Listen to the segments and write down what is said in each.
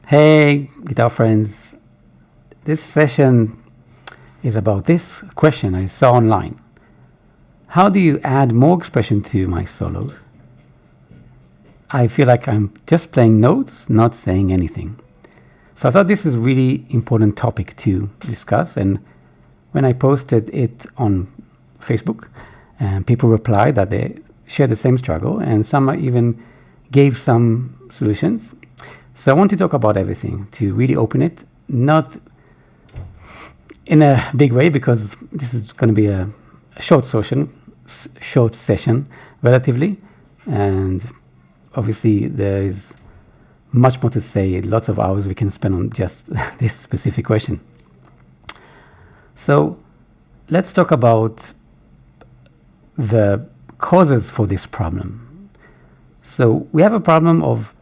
Hey, guitar friends. This session is about this question I saw online. How do you add more expression to my solos? I feel like I'm just playing notes, not saying anything. So I thought this is a really important topic to discuss. And when I posted it on Facebook, people replied that they share the same struggle, and some even gave some solutions. So I want to talk about everything, to really open it, not in a big way, because this is going to be a short session, relatively, and obviously there is much more to say, lots of hours we can spend on just this specific question. So let's talk about the causes for this problem. So we have a problem of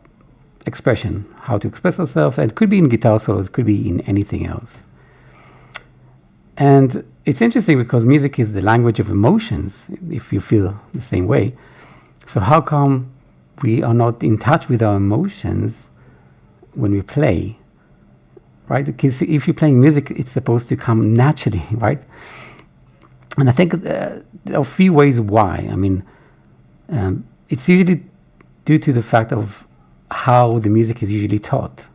expression, how to express ourselves, and it could be in guitar solos, it could be in anything else. And it's interesting because music is the language of emotions, if you feel the same way. So how come we are not in touch with our emotions when we play, right? Because if you're playing music, it's supposed to come naturally, right? And I think there are a few ways why. I mean, it's usually due to the fact of how the music is usually taught.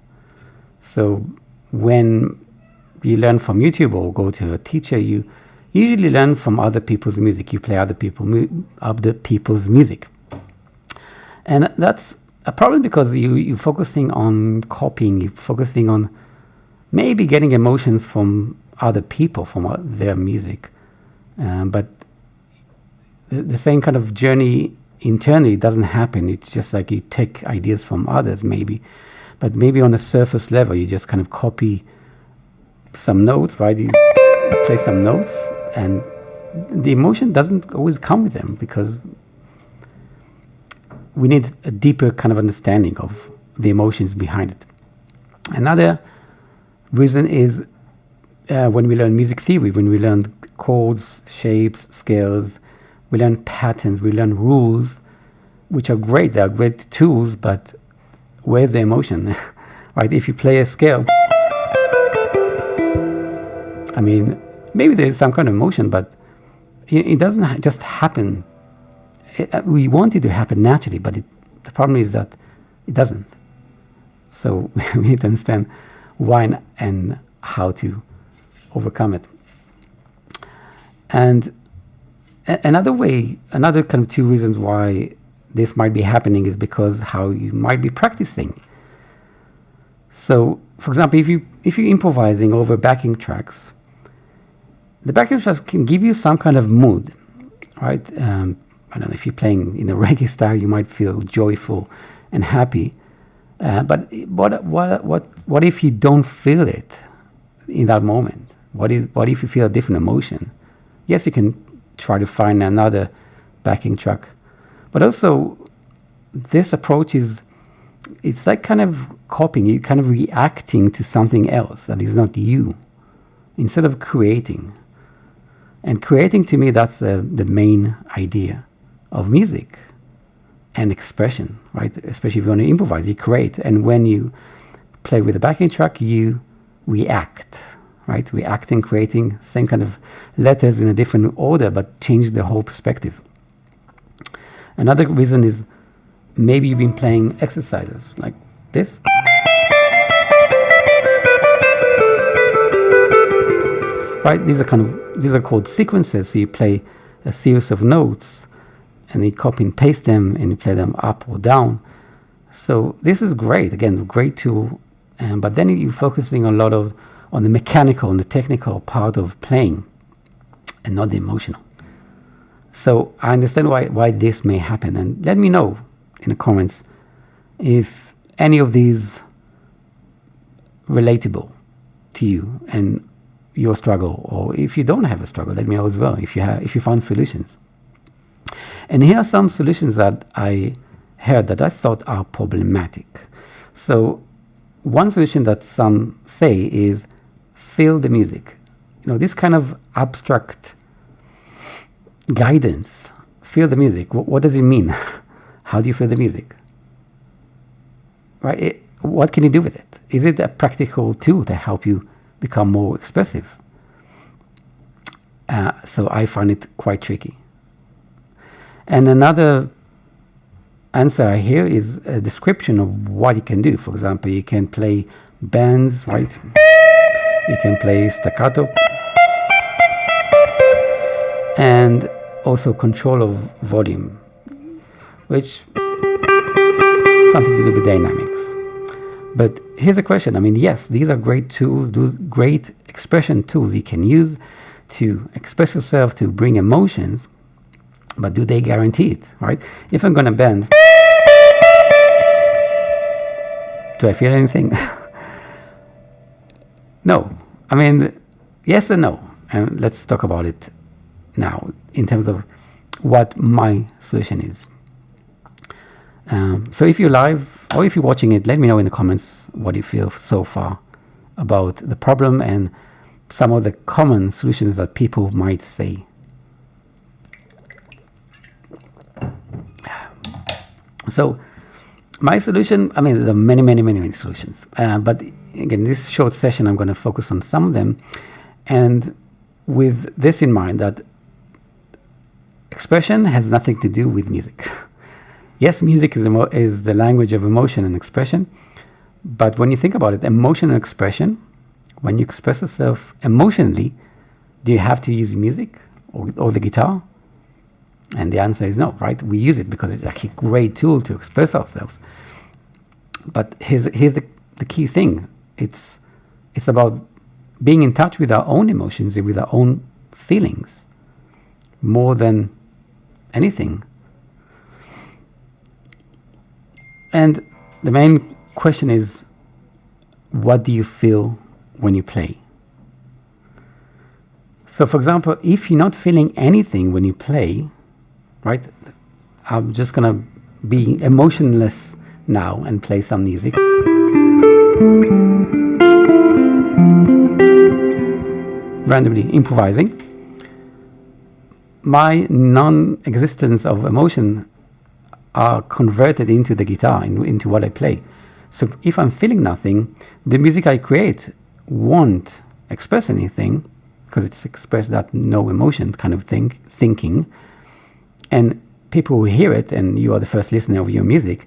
So when you learn from YouTube or go to a teacher, you usually learn from other people's music. You play other people's music. And that's a problem because you're focusing on copying, you're focusing on maybe getting emotions from other people, from their music. But the same kind of journey internally doesn't happen. It's just like you take ideas from others maybe, but maybe on a surface level you just kind of copy some notes, right? You play some notes and the emotion doesn't always come with them, because we need a deeper kind of understanding of the emotions behind it. Another reason is when we learn music theory, when we learn chords, shapes, scales, we learn patterns, we learn rules, which are great. They are great tools, but where's the emotion? Right? If you play a scale, I mean, maybe there is some kind of emotion, but it doesn't just happen. We want it to happen naturally, but the problem is that it doesn't. So we need to understand why and how to overcome it. And another kind of two reasons why this might be happening is because how you might be practicing. So, for example, if you're improvising over backing tracks, the backing tracks can give you some kind of mood, right? I don't know, if you're playing in a reggae style, you might feel joyful and happy. But what if you don't feel it in that moment? What if you feel a different emotion? Yes, you can try to find another backing track, but also this approach it's like kind of copying. You're kind of reacting to something else that is not you, instead of creating. And creating, to me, that's the main idea of music and expression, right? Especially if you want to improvise, you create. And when you play with a backing track, you react, right? Reacting, creating, same kind of letters in a different order, but change the whole perspective. Another reason is maybe you've been playing exercises like this. Right? These are called sequences. So you play a series of notes and you copy and paste them and you play them up or down. So this is great. Again, a great tool. But then you're focusing a lot on the mechanical and the technical part of playing and not the emotional. So I understand why this may happen. And let me know in the comments if any of these relatable to you and your struggle, or if you don't have a struggle, let me know as well if you found solutions. And here are some solutions that I heard that I thought are problematic. So one solution that some say is feel the music. This kind of abstract guidance, feel the music. What does it mean? How do you feel the music? Right? what can you do with it? Is it a practical tool to help you become more expressive? So I find it quite tricky. And another answer I hear is a description of what you can do. For example, you can play bends, right? You can play staccato, and also control of volume, which something to do with dynamics. But here's a question. I mean, yes, these are great tools, great expression tools you can use to express yourself, to bring emotions, but do they guarantee it, right? If I'm going to bend, do I feel anything? No. I mean, yes and no. And let's talk about it now in terms of what my solution is. So if you're live or if you're watching it, let me know in the comments what you feel so far about the problem and some of the common solutions that people might say. So my solution, I mean, there are many solutions. But again, this short session, I'm going to focus on some of them. And with this in mind, that expression has nothing to do with music. Yes, music is the language of emotion and expression. But when you think about it, emotion and expression, when you express yourself emotionally, do you have to use music or the guitar? And the answer is no, right? We use it because it's actually a great tool to express ourselves. But here's the key thing. It's about being in touch with our own emotions and with our own feelings more than anything. And the main question is, what do you feel when you play? So, for example, if you're not feeling anything when you play, right? I'm just going to be emotionless now and play some music. Randomly improvising. My non-existence of emotion are converted into the guitar, into what I play. So if I'm feeling nothing, the music I create won't express anything because it's expressed that no emotion kind of thinking. And people who hear it, and you are the first listener of your music,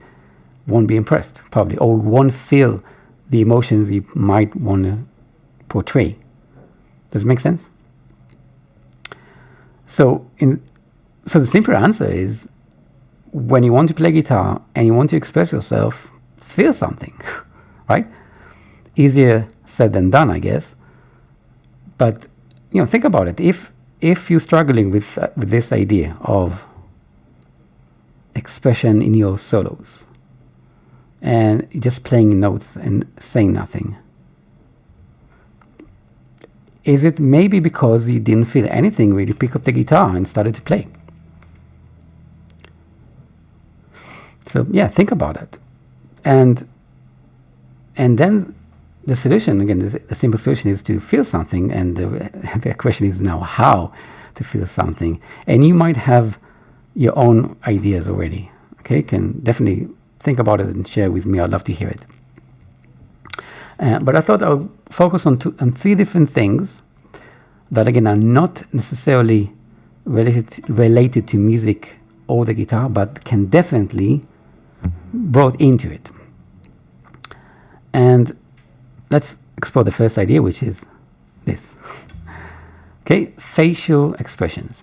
won't be impressed, probably, or won't feel the emotions you might want to portray. Does it make sense? So the simple answer is, when you want to play guitar and you want to express yourself, feel something, right? Easier said than done, I guess. But think about it. If you're struggling with this idea of expression in your solos and just playing notes and saying nothing, is it maybe because you didn't feel anything when you pick up the guitar and started to play? So yeah, think about it. And then the solution, again, the simple solution is to feel something, and the question is now how to feel something. And you might have your own ideas already. Okay, can definitely think about it and share with me. I'd love to hear it. But I thought I'll focus on three different things that, again, are not necessarily related to music or the guitar, but can definitely brought into it. And let's explore the first idea, which is this. Okay, facial expressions.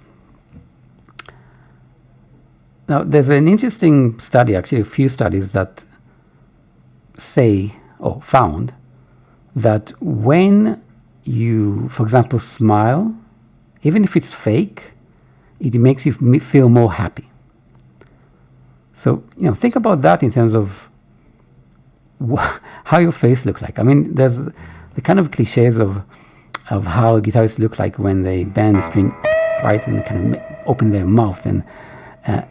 Now, there's an interesting study, actually a few studies that say or found that when you, for example, smile, even if it's fake, it makes you feel more happy. So, think about that in terms of how your face looks like. I mean, there's the kind of cliches of how guitarists look like when they bend the string, right, and they kind of open their mouth and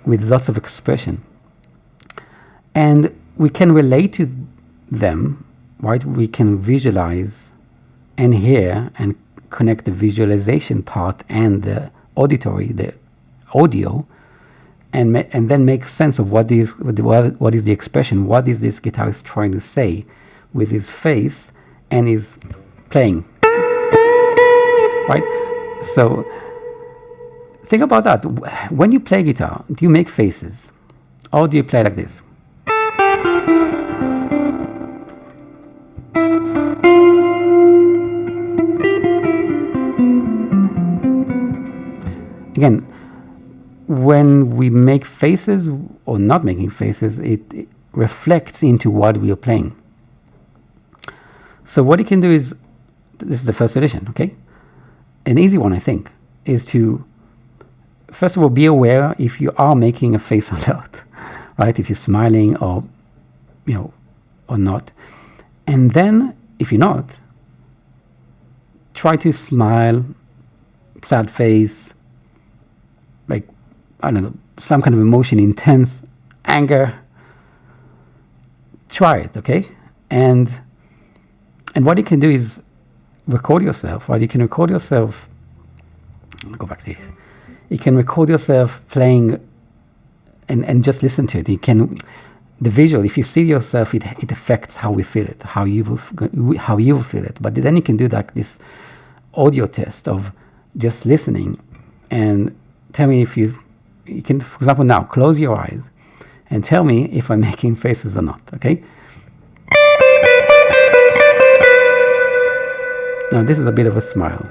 with lots of expression. And we can relate to them, right? We can visualize and hear and connect the visualization part and the auditory, the audio, and then make sense of what is the expression, what is this guitarist trying to say with his face and his playing, right? So think about that. When you play guitar, do you make faces, or do you play like this? Again, when we make faces or not making faces, it reflects into what we are playing. So what you can do is, this is the first solution, okay? An easy one, I think, is to, first of all, be aware if you are making a face or not, right? If you're smiling or, or not. And then, if you're not, try to smile, sad face, like, I don't know, some kind of emotion, intense anger. Try it, okay? And what you can do is record yourself, right? You can record yourself, I'll go back to this. You can record yourself playing and just listen to it. You can, the visual, if you see yourself, it affects how we feel it, how you will feel it. But then you can do like this audio test of just listening and tell me if you can, for example, now close your eyes and tell me if I'm making faces or not, okay? Now this is a bit of a smile.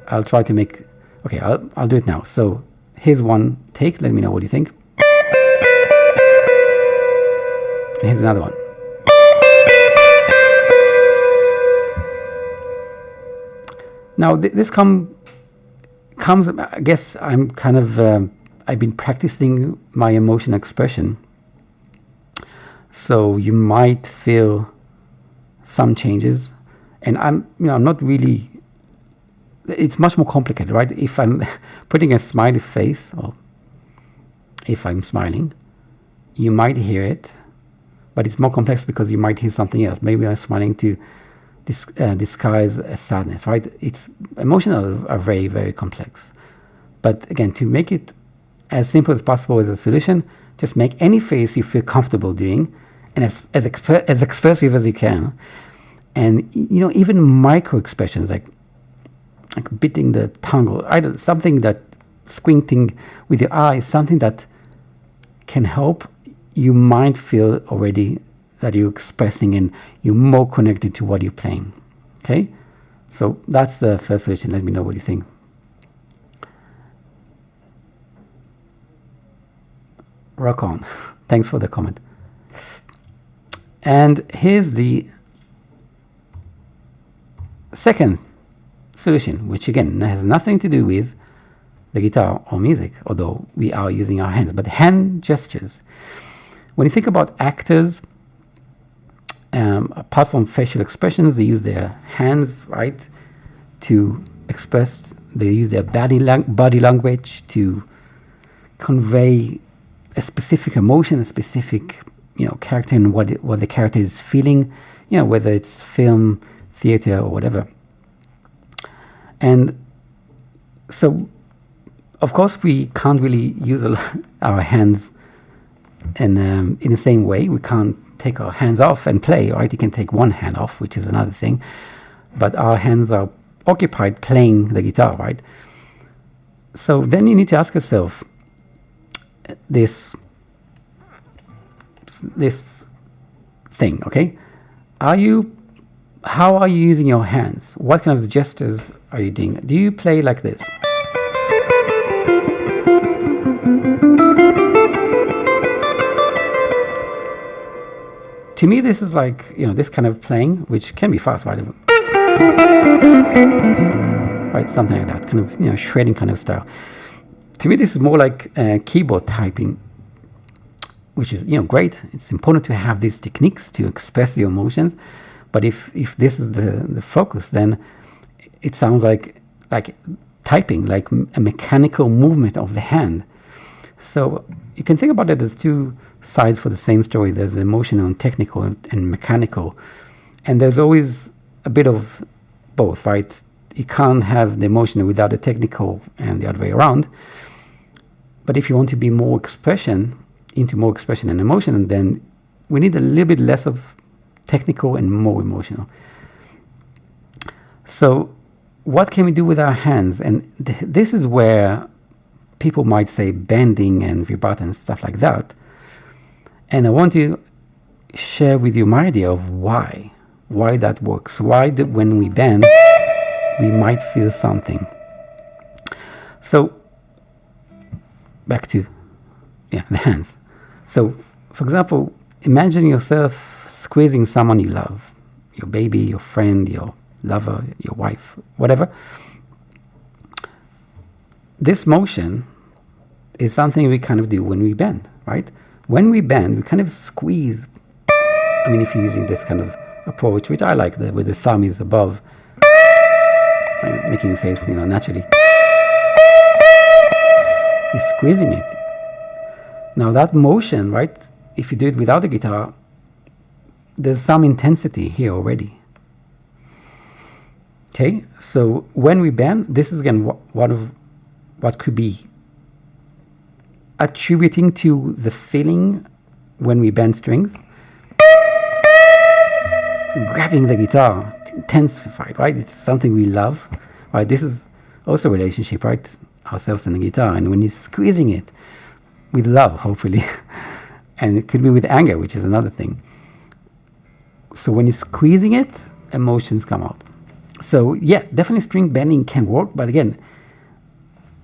I'll try to make, okay, I'll do it now. So here's one take, let me know what you think. And here's another one. Now this comes, I guess I'm kind of, I've been practicing my emotion expression. So you might feel some changes, and I'm not really, it's much more complicated, right? If I'm putting a smiley face, or if I'm smiling, you might hear it, but it's more complex because you might hear something else. Maybe I'm smiling to disguise a sadness, right? It's emotions are very, very complex. But again, to make it as simple as possible as a solution, just make any face you feel comfortable doing, and as expressive as you can. And even micro expressions like biting the tongue, or something that squinting with your eyes, something that can help. You might feel already that you're expressing and you're more connected to what you're playing. Okay, so that's the first solution. Let me know what you think. Rock on. Thanks for the comment. And here's the second solution, which again has nothing to do with the guitar or music, although we are using our hands, but hand gestures. When you think about actors, apart from facial expressions, they use their hands, right, to express. They use their body language to convey a specific emotion, a specific character, and what the character is feeling, whether it's film, theater, or whatever. And so, of course, we can't really use our hands in the same way. We can't take our hands off and play, right? You can take one hand off, which is another thing, but our hands are occupied playing the guitar, right? So then you need to ask yourself this thing, okay? How are you using your hands? What kind of gestures are you doing? Do you play like this? To me, this is like, this kind of playing, which can be fast, right? Right, something like that, kind of, shredding kind of style. To me, this is more like keyboard typing, which is, great. It's important to have these techniques to express your emotions. But if this is the focus, then it sounds like typing, like a mechanical movement of the hand. So you can think about it as two sides for the same story. There's emotional and technical and mechanical, and there's always a bit of both, right? You can't have the emotional without the technical and the other way around. But if you want to be more expression, into more expression and emotion, then we need a little bit less of technical and more emotional. So what can we do with our hands? And this is where people might say bending and vibrato and stuff like that. And I want to share with you my idea of why that works. Why that when we bend, we might feel something. So back to the hands. So for example, imagine yourself squeezing someone you love, your baby, your friend, your lover, your wife, whatever. This motion is something we kind of do when we bend, right? When we bend, we kind of squeeze. I mean, if you're using this kind of approach, which I like, where the thumb is above, making a face, naturally. You're squeezing it. Now that motion, right, if you do it without the guitar, there's some intensity here already. Okay, so when we bend, this is again what could be attributing to the feeling when we bend strings. Grabbing the guitar, intensified, right? It's something we love, right? This is also a relationship, right? Ourselves and the guitar. And when you're squeezing it with love, hopefully, and it could be with anger, which is another thing. So when you're squeezing it, emotions come out. So yeah, definitely string bending can work, but again,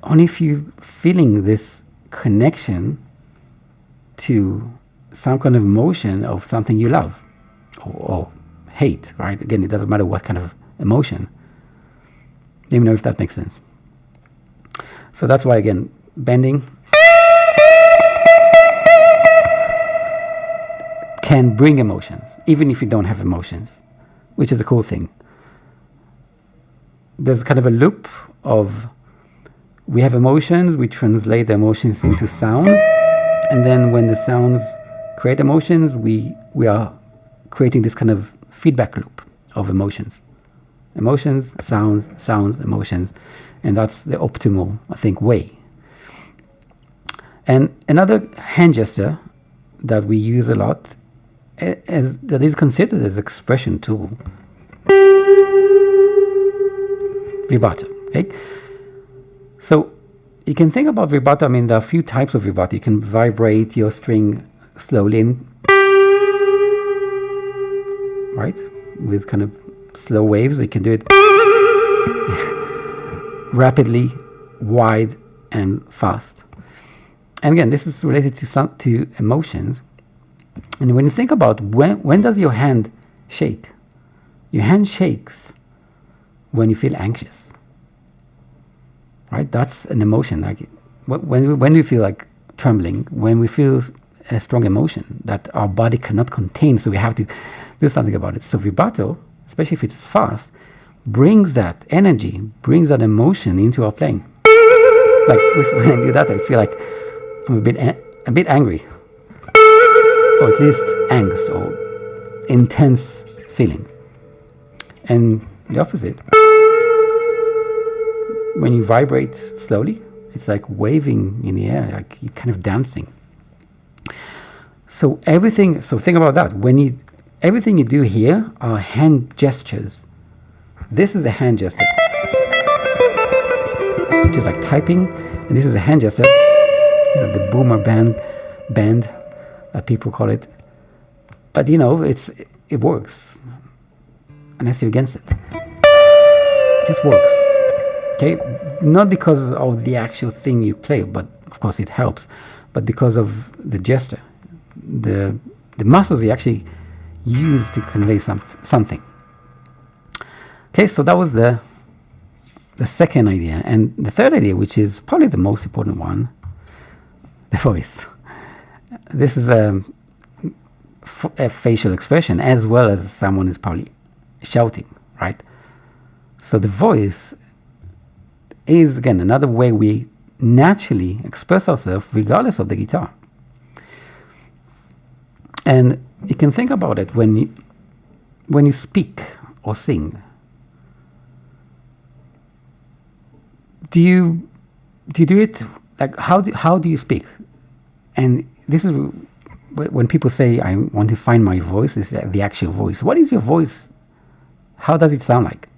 only if you're feeling this connection to some kind of emotion of something you love or hate, right? Again, it doesn't matter what kind of emotion. Let me know if that makes sense. So that's why, again, bending can bring emotions, even if you don't have emotions, which is a cool thing. There's kind of a loop of we have emotions, we translate the emotions into sounds, and then when the sounds create emotions, we are creating this kind of feedback loop of emotions. Emotions, sounds, emotions, and that's the optimal, I think, way. And another hand gesture that we use a lot that is considered as expression tool, vibrato. Okay, so you can think about vibrato. I mean, there are a few types of vibrato. You can vibrate your string slowly, right, with kind of slow waves. You can do it rapidly, wide, and fast. And again, this is related to emotions. And when you think about when does your hand shake? Your hand shakes when you feel anxious, right? That's an emotion. Like when we feel like trembling, when we feel a strong emotion that our body cannot contain, so we have to do something about it. So vibrato, especially if it's fast, brings that energy, brings that emotion into our playing. Like when I do that, I feel like I'm a bit angry, or at least angst or intense feeling. And the opposite, when you vibrate slowly, it's like waving in the air, like you're kind of dancing. So think about that. Everything you do here are hand gestures. This is a hand gesture, which is like typing, and this is a hand gesture, the boomer bend, people call it. But it works, unless you're against it. It just works. Okay, not because of the actual thing you play, but of course it helps, but because of the gesture, the muscles you actually use to convey something. Okay, so that was the second idea. And the third idea, which is probably the most important one, the voice. This is a facial expression as well as someone is probably shouting, right? So the voice is, again, another way we naturally express ourselves regardless of the guitar. And you can think about it when you speak or sing. Do you do it like how do you speak? And this is when people say, I want to find my voice, is the actual voice. What is your voice? How does it sound like?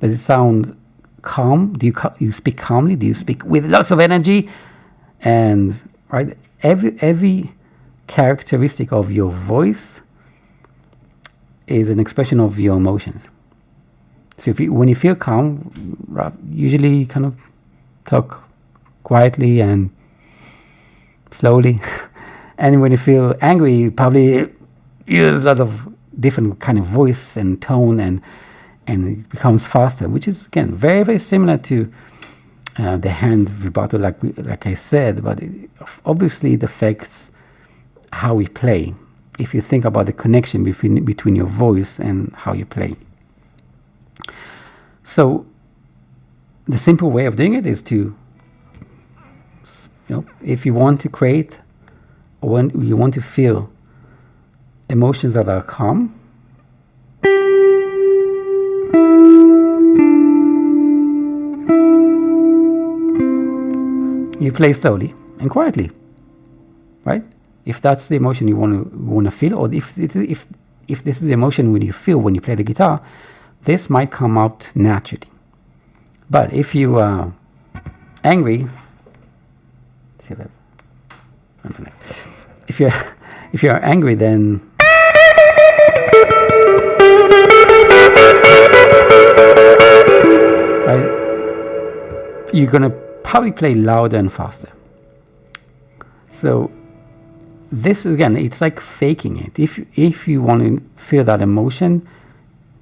Does it sound calm? Do you speak calmly? Do you speak with lots of energy? And right, every characteristic of your voice is an expression of your emotions. So when you feel calm, usually kind of talk quietly and slowly. And when you feel angry, you probably use a lot of different kind of voice and tone, and it becomes faster, which is, again, very, very similar to the hand vibrato, like I said, but obviously it affects how we play. If you think about the connection between your voice and how you play. So the simple way of doing it is to, if you want to create, or when you want to feel emotions that are calm, you play slowly and quietly, right? If that's the emotion you want to feel, or if this is the emotion when you feel when you play the guitar, this might come out naturally. But if you are angry, if you're angry, then right, you're gonna probably play louder and faster. So this, again, it's like faking it. If you want to feel that emotion,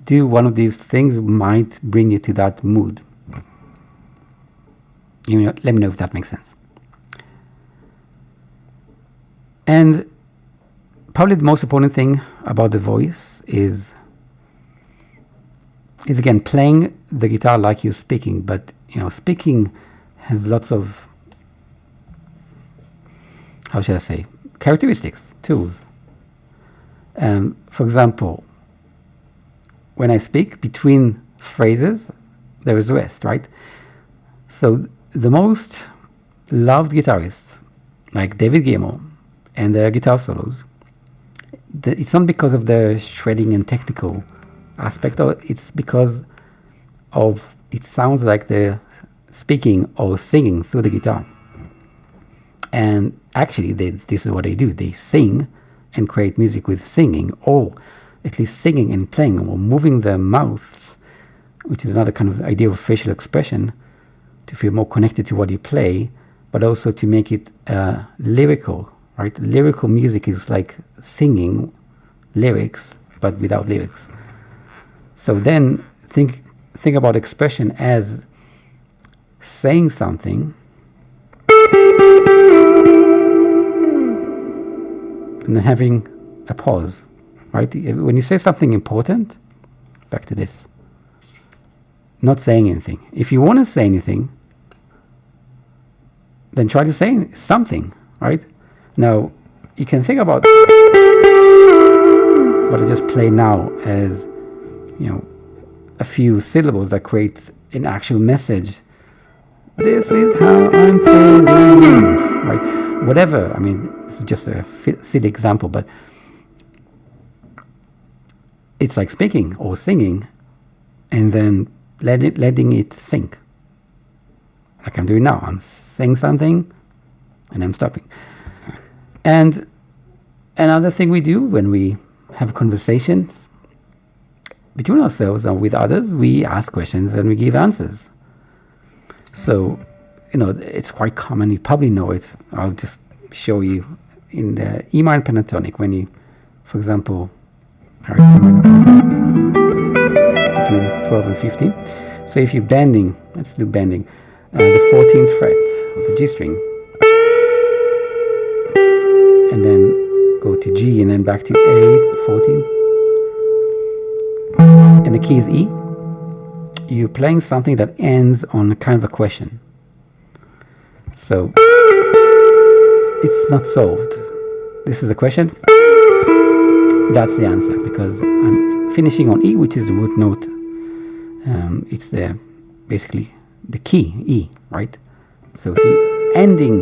do one of these things, might bring you to that mood. Let me know if that makes sense. And probably the most important thing about the voice is again, playing the guitar like you're speaking. But speaking has lots of, how should I say, characteristics, tools. For example, when I speak between phrases, there is rest, right? So the most loved guitarists, like David Gilmour, and their guitar solos, it's not because of the shredding and technical aspect, or it's because of, it sounds like they're speaking or singing through the guitar. And actually, this is what they do. They sing and create music with singing, or at least singing and playing, or moving their mouths, which is another kind of idea of facial expression, to feel more connected to what you play, but also to make it lyrical, right? Lyrical music is like singing lyrics, but without lyrics. So then think about expression as saying something and then having a pause, right? When you say something important, back to this, not saying anything. If you want to say anything, then try to say something, right? Now, you can think about what I just played now as, a few syllables that create an actual message. This is how I'm feeling, right? Whatever. I mean, this is just a silly example, but it's like speaking or singing, and then letting it sink. Like I'm doing now. I'm saying something, and I'm stopping. And another thing we do when we have conversations between ourselves and with others, we ask questions and we give answers. So, it's quite common. You probably know it. I'll just show you in the E minor pentatonic when you, for example, between 12 and 15. So if you're bending, let's do bending, the 14th fret of the G string, and then go to G and then back to A, 14, and the key is E. You're playing something that ends on a kind of a question. So it's not solved. This is a question. That's the answer, because I'm finishing on E, which is the root note. It's basically the key, E, right? So if you ending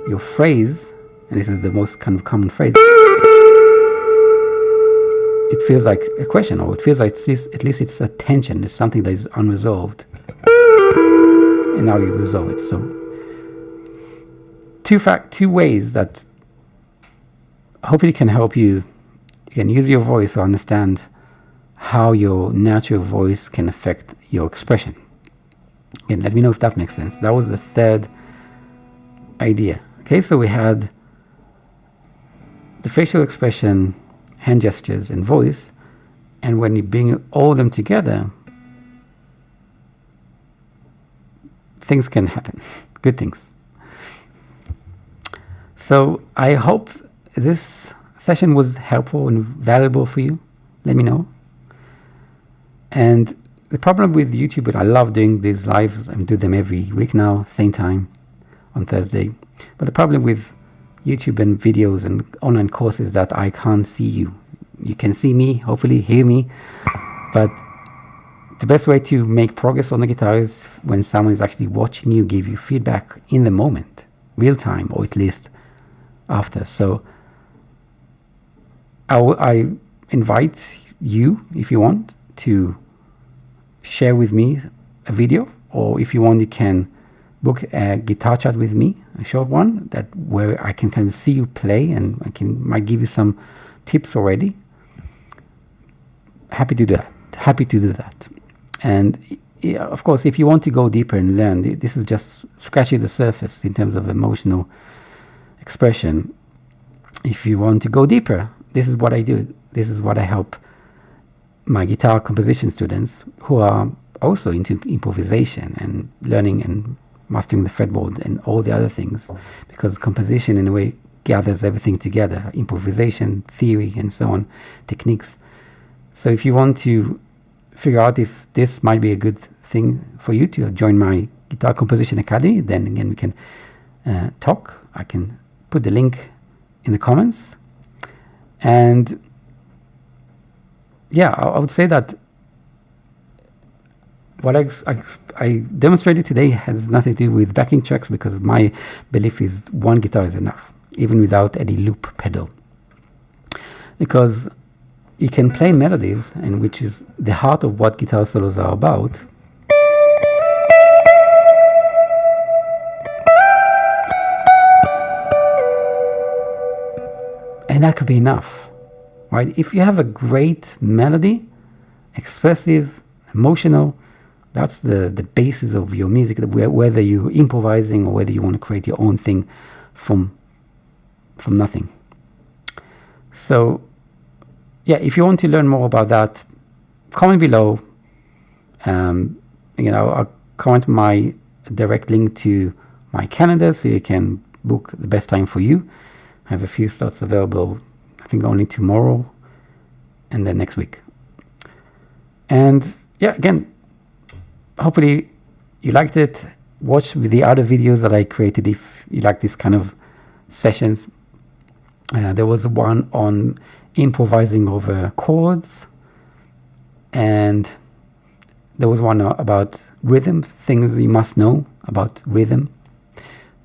your phrase, and this is the most kind of common phrase, it feels like a question, or it feels like at least it's a tension, it's something that is unresolved, and now you resolve it. So two ways that hopefully can help you. You can use your voice to understand how your natural voice can affect your expression. And let me know if that makes sense. That was the third idea. Okay, so we had the facial expression, hand gestures, and voice, and when you bring all of them together, things can happen, good things. So I hope this session was helpful and valuable for you. Let me know. And the problem with YouTube, I love doing these lives, I do them every week now, same time on Thursday. But the problem with YouTube and videos and online courses that I can't see you. You can see me, hopefully hear me, but the best way to make progress on the guitar is when someone is actually watching you, give you feedback in the moment, real time, or at least after. So I invite you, if you want, to share with me a video, or if you want, you can book a guitar chat with me, a short one, that where I can kind of see you play, and might give you some tips already. Happy to do that. And yeah, of course, if you want to go deeper and learn, this is just scratching the surface in terms of emotional expression. If you want to go deeper, this is what I do. This is what I help my guitar composition students who are also into improvisation and learning and mastering the fretboard and all the other things, because composition in a way gathers everything together: improvisation, theory, and so on, techniques. So if you want to figure out if this might be a good thing for you to join my Guitar Composition Academy, then again we can talk. I can put the link in the comments. And yeah, I would say that what I demonstrated today has nothing to do with backing tracks, because my belief is one guitar is enough, even without any loop pedal. Because you can play melodies, and which is the heart of what guitar solos are about. And that could be enough, right? If you have a great melody, expressive, emotional, that's the basis of your music, whether you're improvising or whether you want to create your own thing from nothing. So yeah, if you want to learn more about that, comment below. I'll comment my direct link to my calendar so you can book the best time for you. I have a few slots available, I think only tomorrow and then next week. And yeah, again, hopefully you liked it. Watch the other videos that I created if you like this kind of sessions. There was one on improvising over chords, and there was one about rhythm, things you must know about rhythm,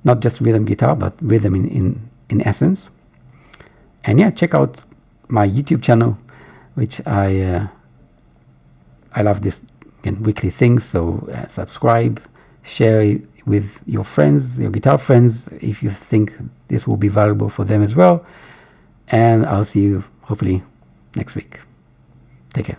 not just rhythm guitar, but rhythm in essence. And yeah, check out my YouTube channel, which I love this weekly things. So subscribe, share with your friends, your guitar friends, if you think this will be valuable for them as well. And I'll see you hopefully next week. Take care.